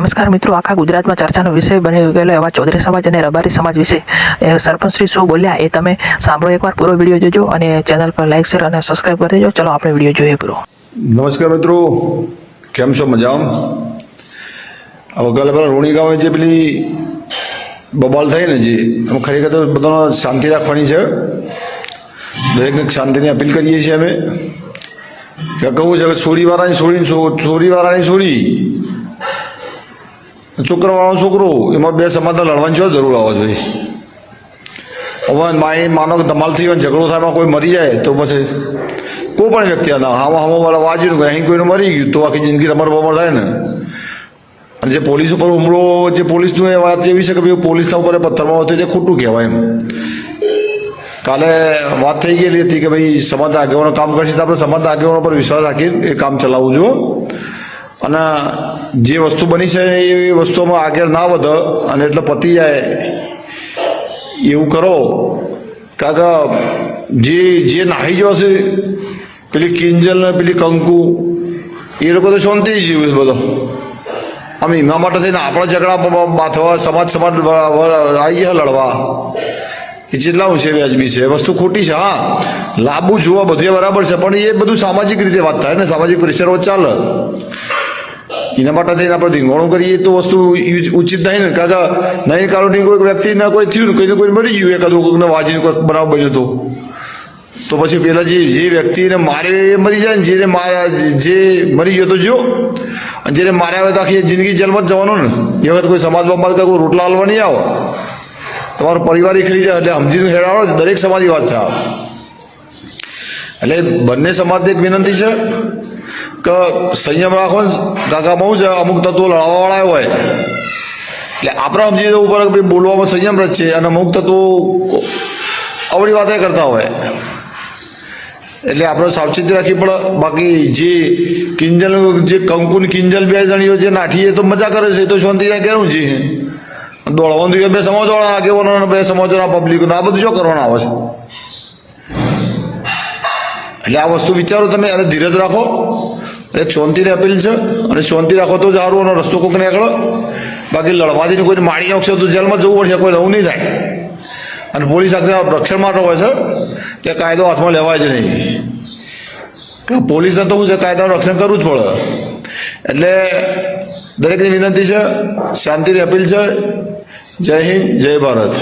નમસ્કાર મિત્રો, આખા ગુજરાતમાં ચર્ચાનો વિષય બની ગયેલો એવા ચૌધરી સમાજ અને રબારી સમાજ વિશે સરપંચ શ્રી શું બોલ્યા એ તમે સાંભળો, એકવાર પૂરો વિડીયો જોજો અને ચેનલ પર લાઈક શેર અને સબસ્ક્રાઈબ કરી દેજો. ચલો આપણે વિડીયો જોઈએ પૂરો. નમસ્કાર મિત્રો, કેમ છો? મજામાં? હવે કાલે પેલા રોણી ગામે જે પેલી બબાલ થઈ ને, જે એમાં ખરેખર તો બધાને શાંતિ રાખવાની છે. દરેકને શાંતિની અપીલ કરીએ છીએ અમે. કે કહું છે કે છોરીવાળાની છોડીને છોરીવાળાની છોડી, છોકરાવાળાનો છોકરો, એમાં બે સમાજને લડવાની શું જરૂર આવે છે? હવે માનો કે ધમાલ થઈ હોય, ઝઘડો થાય, એમાં કોઈ મરી જાય તો પછી કોઈ પણ વ્યક્તિ વાળા વાંચ્યું ને અહીં કોઈને મરી ગયું તો આખી જિંદગી રમર બમર થાય ને. અને જે પોલીસ ઉપર હુમલો, જે પોલીસનું એ વાત એવી છે કે ભાઈ પોલીસના ઉપર પથ્થરમાં હતું, તે ખોટું કહેવાય એમ. કાલે વાત થઈ ગયેલી હતી કે ભાઈ સમાજના આગેવાનો કામ કરશે તો આપણે સમાજના આગેવાનો પર વિશ્વાસ રાખીને એ કામ ચલાવવું જોઈએ. અને જે વસ્તુ બની છે એ વસ્તુમાં આગળ ના વધે અને એટલે પતી જાય એવું કરો. કારણ કે જે નાહી જશે પેલી કિંજલ ને પેલી કંકુ, એ લોકો તો શાંતિ જીવે બધો. આમ એના માટે થઈને આપણા ઝઘડા બાથવા સમાજ આવી ગયા લડવા, એ જેટલા ઊંચે વ્યાજબી છે, વસ્તુ ખોટી છે. હા, લાંબુ જોવા બધું બરાબર છે, પણ એ બધું સામાજિક રીતે વાત થાય ને, સામાજિક પ્રેશરો ચાલે. એના માટે થઈને આપણે ધીંગોણું કરીએ તો વસ્તુ ઉચિત નહીં ને. કારણ કે નહીં કારણથી કોઈ વ્યક્તિને કોઈ થયું ને, કોઈને કોઈ મરી ગયું, એકાદું કોઈને વાજીને કોઈ બનાવ બન્યો તો પછી પેલા જે વ્યક્તિને મારે એ મરી જાય ને, જે મરી ગયો તો જો, અને જેને માર્યા હોય તો આખી જિંદગી જેલમાં જ જવાનું ને. એ વખત કોઈ સમાજ બમાજ કોઈ રોટલા હાલવા નહીં આવે, તમારો પરિવાર ખરી જાય. એટલે સમજીને હેરાડો, દરેક સમાજની વાત છે. એટલે બંને સમાજની એક વિનંતી છે કે સંયમ રાખો ને. કાકા બહુ છે, અમુક તત્વો લડવાવાળા હોય એટલે આપણે સમજી જવું પડે કે ભાઈ બોલવામાં સંયમ રચ છે, અને અમુક તત્વો અવળી વાતે કરતા હોય એટલે આપણે સાવચેતી રાખવી પડે. બાકી જે કિંજલ, જે કંકુ ને કિંજલ બે જણીઓ જે નાઠીએ તો મજા કરે છે, તો શાંતિ જાય કેવું છે. દોડવાનું બે સમાજવાળા આગેવાનો, બે સમાજવાળા પબ્લિક, આ બધું શું કરવાના આવે છે? એટલે આ વસ્તુ વિચારો તમે, અને ધીરજ રાખો. એક શાંતિની અપીલ છે, અને શાંતિ રાખો તો સારું, અને રસ્તો કોઈક નીકળો. બાકી લડવાથી કોઈને મારી આવશે તો જેલમાં જવું પડશે, કોઈ નવું નહીં થાય. અને પોલીસ રક્ષણ માટે હોય છે કે કાયદો હાથમાં લેવાય જ નહીં. કે પોલીસને તો શું છે, કાયદાનું રક્ષણ કરવું જ પડે. એટલે દરેકની વિનંતી છે, શાંતિની અપીલ છે. જય હિન્દ, જય ભારત.